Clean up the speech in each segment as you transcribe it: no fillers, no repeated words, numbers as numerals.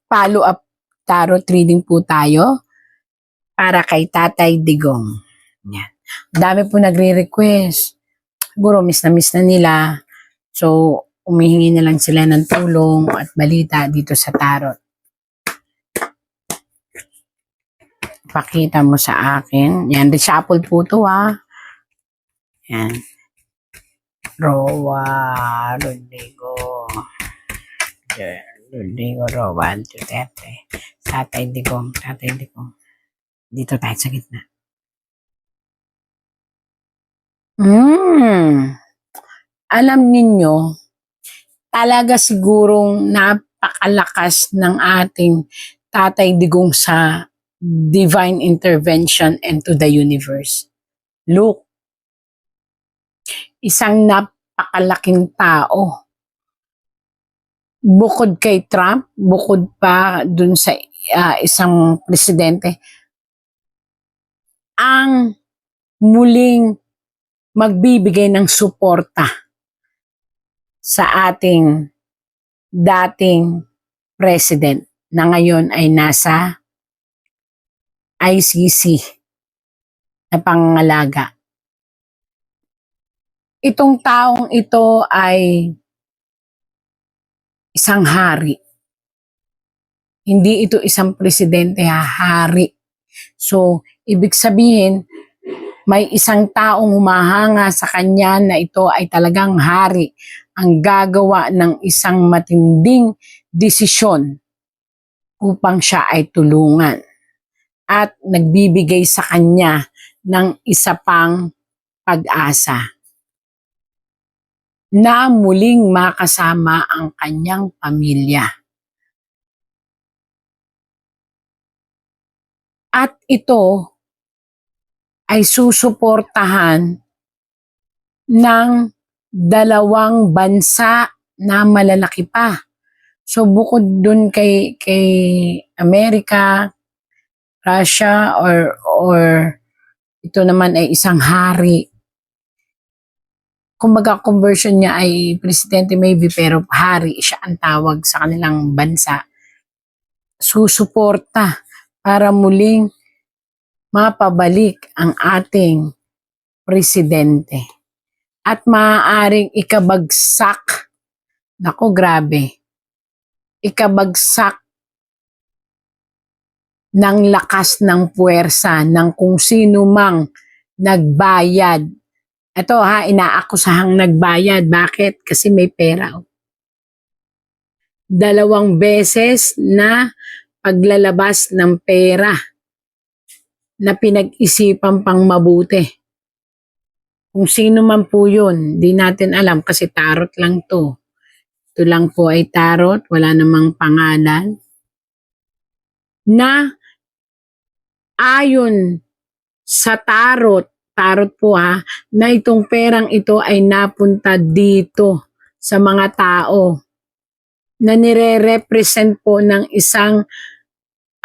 follow-up tarot reading po tayo para kay Tatay Digong. Yan. Dami po nagre-request. Siguro miss na nila. So, umihingi na lang sila ng tulong at balita dito sa tarot. Pakita mo sa akin. Yan, reshuffle po to Yan. Roa, Rodrigo. Rodrigo, Roa, Duterte. Tatay Digong. Dito tayo sa gitna. Alam ninyo, talaga sigurong napakalakas ng ating Tatay Digong sa divine intervention into the universe. Look, isang napakalaking tao. Bukod kay Trump, bukod pa dun sa isang presidente, ang muling magbibigay ng suporta sa ating dating president na ngayon ay nasa ICC na pangangalaga. Itong taong ito ay isang hari. Hindi ito isang presidente, hari. So, ibig sabihin, may isang taong humahanga sa kanya na ito ay talagang hari ang gagawa ng isang matinding desisyon upang siya ay tulungan at nagbibigay sa kanya ng isa pang pag-asa na muling makasama ang kanyang pamilya. At ito ay susuportahan ng dalawang bansa na malalaki pa. So bukod dun kay Amerika, Russia, or ito naman ay isang hari. Kumbaga conversion niya ay presidente maybe, pero hari siya ang tawag sa kanilang bansa. Susuporta para muling mapabalik ang ating presidente. At maaaring ikabagsak, nako grabe, ikabagsak ng lakas ng puwersa ng kung sino mang nagbayad. Ito inaakusahang nagbayad. Bakit? Kasi may pera. 2 beses na paglalabas ng pera na pinag-isipan pang mabuti. Kung sino man po yun, di natin alam kasi tarot lang to. Ito lang po ay tarot, wala namang pangalan. Na ayon sa tarot po na itong perang ito ay napunta dito sa mga tao na nire-represent po ng isang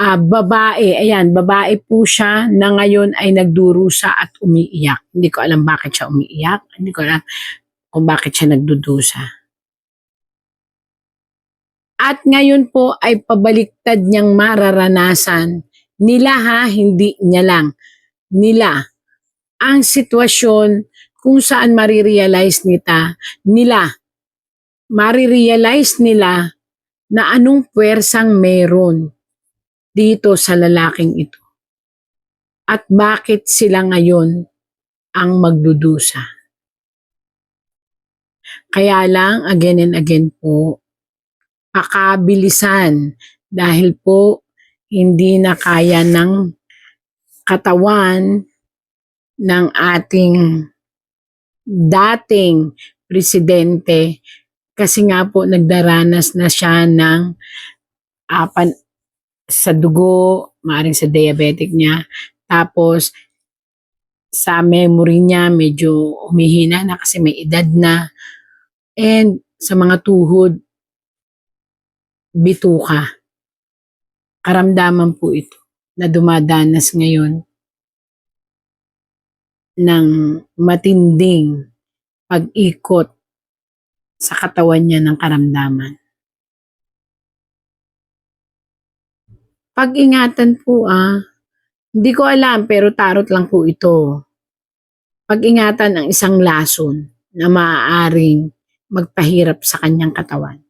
babae. Ayan, babae po siya na ngayon ay nagdurusa at umiiyak. Hindi ko alam bakit siya umiiyak. Hindi ko alam kung bakit siya nagdudusa. At ngayon po ay pabaliktad niyang mararanasan nila hindi niya lang. Nila ang sitwasyon kung saan marirealize nila na anong puwersang meron dito sa lalaking ito. At bakit sila ngayon ang magdudusa. Kaya lang, again and again po, pakabilisan dahil po hindi na kaya ng katawan ng ating dating presidente kasi nga po nagdaranas na siya ng sa dugo, maaaring sa diabetic niya, tapos sa memory niya medyo humihina na kasi may edad na, and sa mga tuhod, bituka. Karamdaman po ito na dumadanas ngayon ng matinding pag-ikot sa katawan niya ng karamdaman. Pag-ingatan po hindi ko alam pero tarot lang po ito. Pag-ingatan ang isang lason na maaaring magpahirap sa kanyang katawan.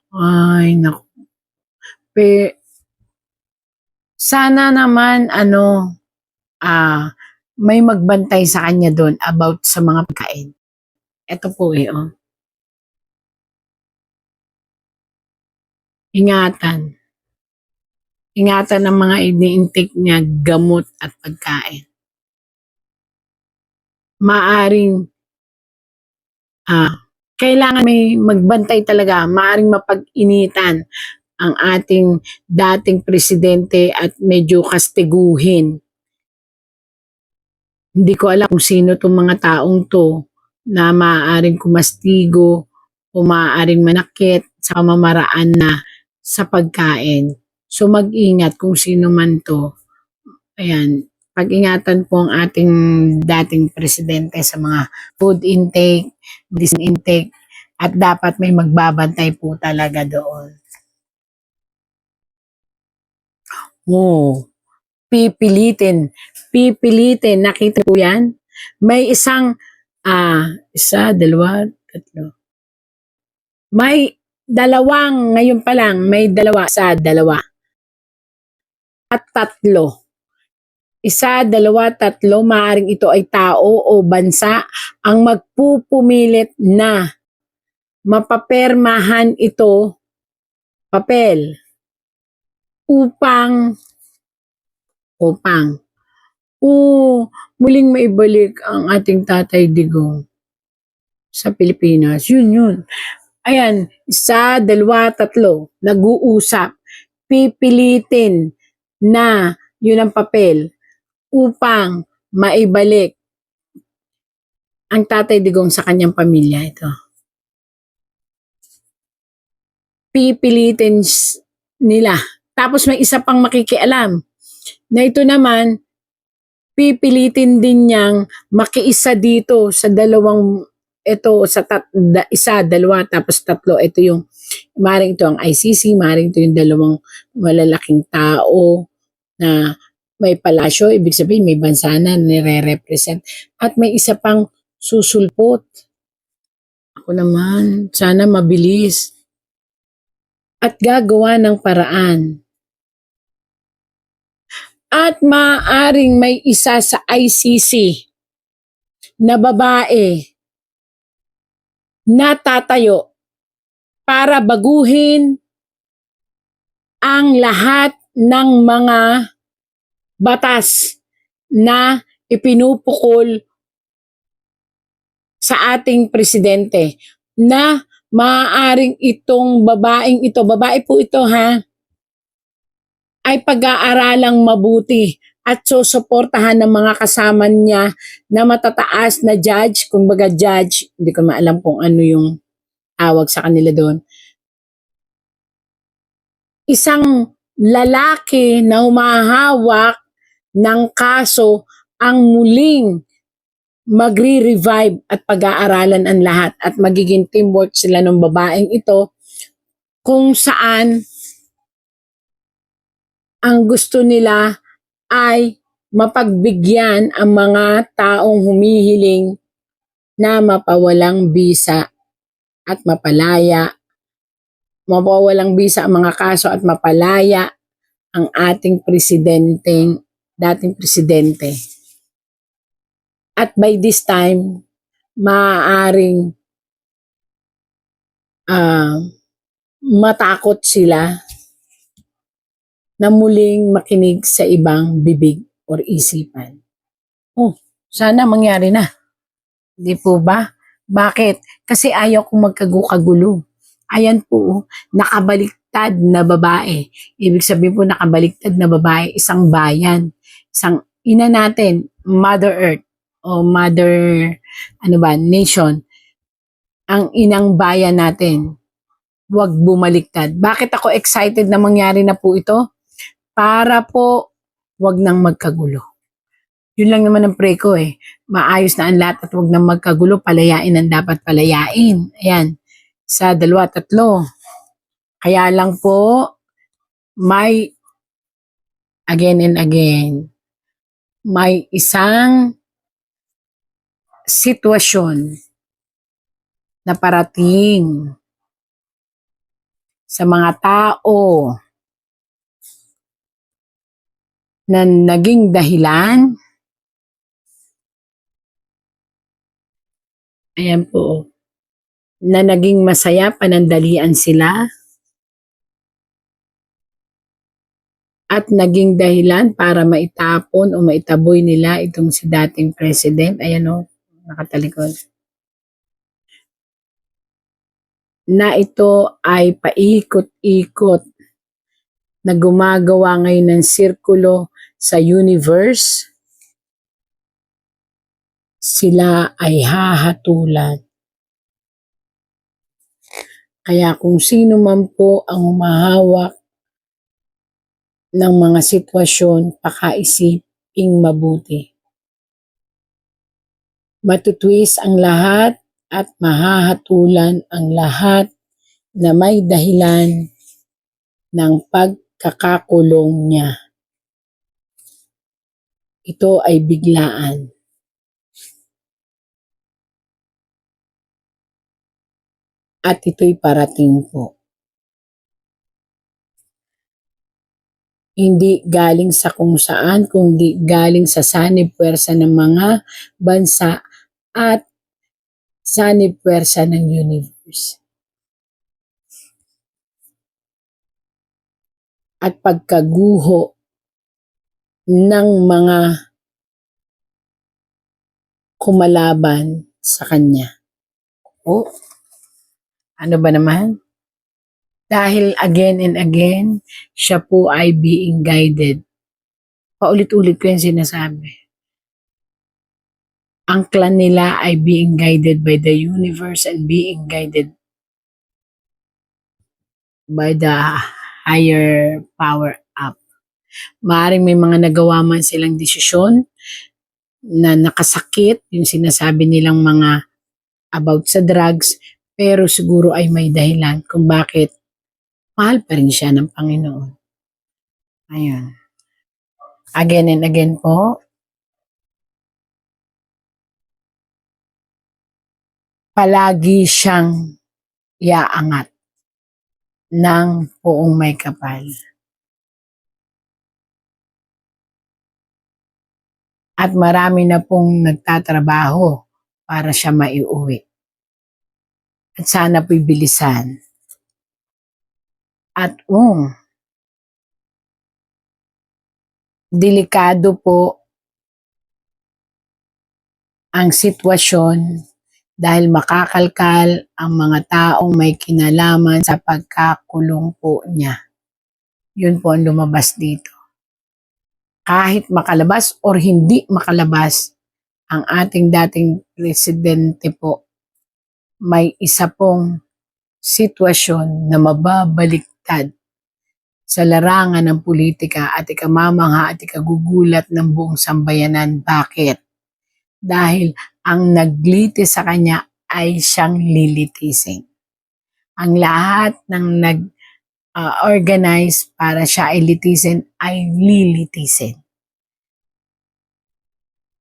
Ay, naku. Sana naman may magbantay sa kanya doon about sa mga pagkain. Ito po Ingatan. Ingatan ang mga ini-intake niya, gamot at pagkain. Maaring kailangan may magbantay talaga, maaring mapag-initan ang ating dating presidente at medyo kastiguhin. Hindi ko alam kung sino itong mga taong to na maaaring kumastigo o maaaring manakit sa pamamaraan na sa pagkain. So mag-ingat kung sino man to. Ayan, pag-ingatan po ang ating dating presidente sa mga food intake, medicine intake, at dapat may magbabantay po talaga doon. Pipilitin. Nakita po yan? May isang, isa, dalawa, tatlo. May dalawang, ngayon pa lang, may dalawa, isa, dalawa. At tatlo. Isa, dalawa, tatlo, maaaring ito ay tao o bansa ang magpupumilit na mapapermahan ito, papel, upang muling maibalik ang ating Tatay Digong sa Pilipinas. Yun. Ayan, isa, dalawa, tatlo, nag-uusap. Pipilitin na yun ang papel upang maibalik ang Tatay Digong sa kanyang pamilya. Ito. Pipilitin nila. Tapos may isa pang makikialam na ito naman, pipilitin din niyang makiisa dito sa dalawang, ito sa isa, dalawa, tapos tatlo. Ito yung, maaaring ito ang ICC, maaaring ito yung dalawang malalaking tao na may palasyo, ibig sabihin may bansa na nire-represent. At may isa pang susulpot. Ako naman, sana mabilis. At gagawa ng paraan. At maaaring may isa sa ICC na babae na tatayo para baguhin ang lahat ng mga batas na ipinupukol sa ating presidente, na maaaring itong babaeng ito, babae po ito ay pag-aaralang mabuti at susuportahan ng mga kasama niya na matataas na judge, kumbaga judge, hindi ko maalam kung ano yung tawag sa kanila doon. Isang lalaki na humahawak ng kaso ang muling magre-revive at pag-aaralan ang lahat at magiging teamwork sila ng babaeng ito, kung saan ang gusto nila ay mapagbigyan ang mga taong humihiling na mapawalang bisa at mapawalang bisa ang mga kaso at mapalaya ang ating dating presidente. At by this time, maaaring matakot sila na muling makinig sa ibang bibig or isipan. Sana mangyari na. Di po ba? Bakit? Kasi ayaw kong magkagulo. Ayan po, nakabaliktad na babae. Ibig sabihin po nakabaliktad na babae, isang bayan. Isang ina natin, Mother Earth o Mother Nation. Ang inang bayan natin. Huwag bumaliktad. Bakit ako excited na mangyari na po ito? Para po wag nang magkagulo. Yun lang naman ang pray ko Maayos na ang lahat at wag nang magkagulo, palayain ang dapat palayain. Ayan. Sa dalawa, tatlo. Kaya lang po, may again and again, may isang sitwasyon na parating sa mga tao na naging dahilan. Ayan po, na naging masaya panandalian sila at naging dahilan para maitapon o maitaboy nila itong si dating president. Ayan o, nakatalikod. Na ito ay paikot-ikot na gumagawa ngayon ng sirkulo sa universe. Sila ay hahatulan. Kaya kung sino man po ang humahawak ng mga sitwasyon, pakaisiping mabuti. Matutwis ang lahat at mahahatulan ang lahat na may dahilan ng pagkakakulong niya. Ito ay biglaan. At ito'y parating po. Hindi galing sa kung saan, kundi galing sa sanib puwersa ng mga bansa at sanib puwersa ng universe. At pagkaguho ng mga kumalaban sa kanya. Oh, ano ba naman? Dahil again and again, siya po ay being guided. Paulit-ulit ko yung sinasabi. Ang clan nila ay being guided by the universe and being guided by the higher power up. Maaaring may mga nagawa man silang desisyon na nakasakit, yung sinasabi nilang mga about sa drugs, pero siguro ay may dahilan kung bakit mahal pa rin siya ng Panginoon. Ayun. Again and again po, palagi siyang iaangat ng poong may kapal. At marami na pong nagtatrabaho para siya maiuwi. At sana po'y bilisan. At delikado po ang sitwasyon dahil makakalkal ang mga taong may kinalaman sa pagkakulong po niya. Yun po ang lumabas dito. Kahit makalabas or hindi makalabas, ang ating dating presidente po, may isa pong sitwasyon na mababaliktad sa larangan ng politika at ikamamangha at ikagugulat ng buong sambayanan. Bakit? Dahil ang naglitis sa kanya ay siyang lilitisin. Ang lahat ng nag-organize para siya ay litisin ay lilitisin.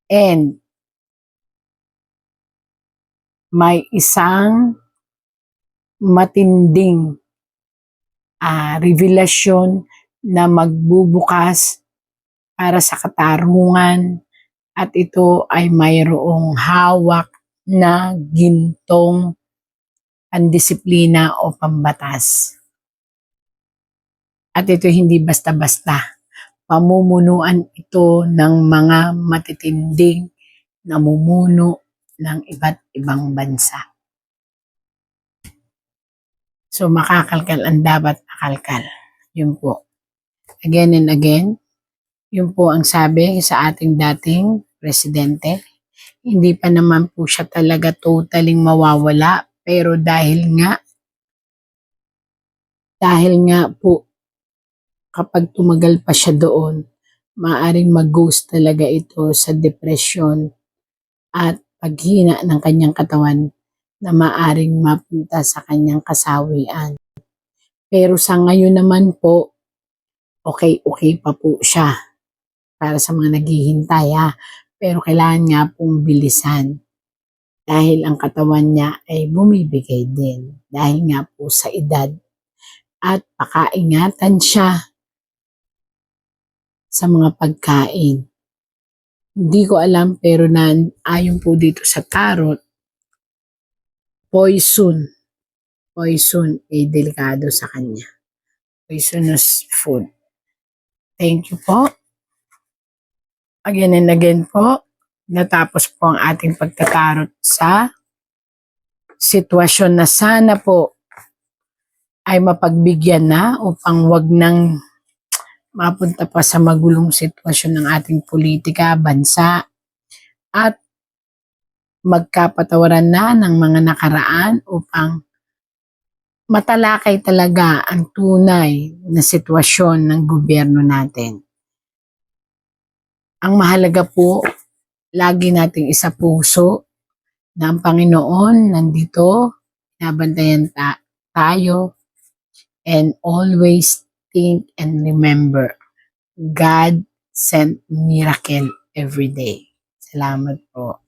And may isang matinding revelasyon na magbubukas para sa katarungan at ito ay mayroong hawak na gintong pandisiplina o pambatas. At ito hindi basta-basta. Pamumunuan ito ng mga matitinding namumuno ng iba't ibang bansa. So makakalkal ang dapat makalkal. Yun po. Again and again, yun po ang sabi sa ating dating presidente. Hindi pa naman po siya talaga totaling mawawala, pero dahil nga po kapag tumagal pa siya doon, maaaring mag-ghost talaga ito sa depression at paghina ng kanyang katawan na maaaring mapunta sa kanyang kasawian. Pero sa ngayon naman po, okay pa po siya para sa mga naghihintay ha. Pero kailangan nga pong bilisan dahil ang katawan niya ay bumibigay din dahil nga po sa edad at pakaingatan siya sa mga pagkain. Hindi ko alam pero ayon po dito sa tarot, poison ay delikado sa kanya. Poisonous food. Thank you po. Again and again po, natapos po ang ating pagtatarot sa sitwasyon na sana po ay mapagbigyan na upang wag nang mapunta pa sa magulong sitwasyon ng ating politika, bansa, at magkapatawaran na ng mga nakaraan upang matalakay talaga ang tunay na sitwasyon ng gobyerno natin. Ang mahalaga po, lagi nating isa puso na ang Panginoon nandito, nabantayan tayo, and always think and remember, God sent miracle every day. Salamat po.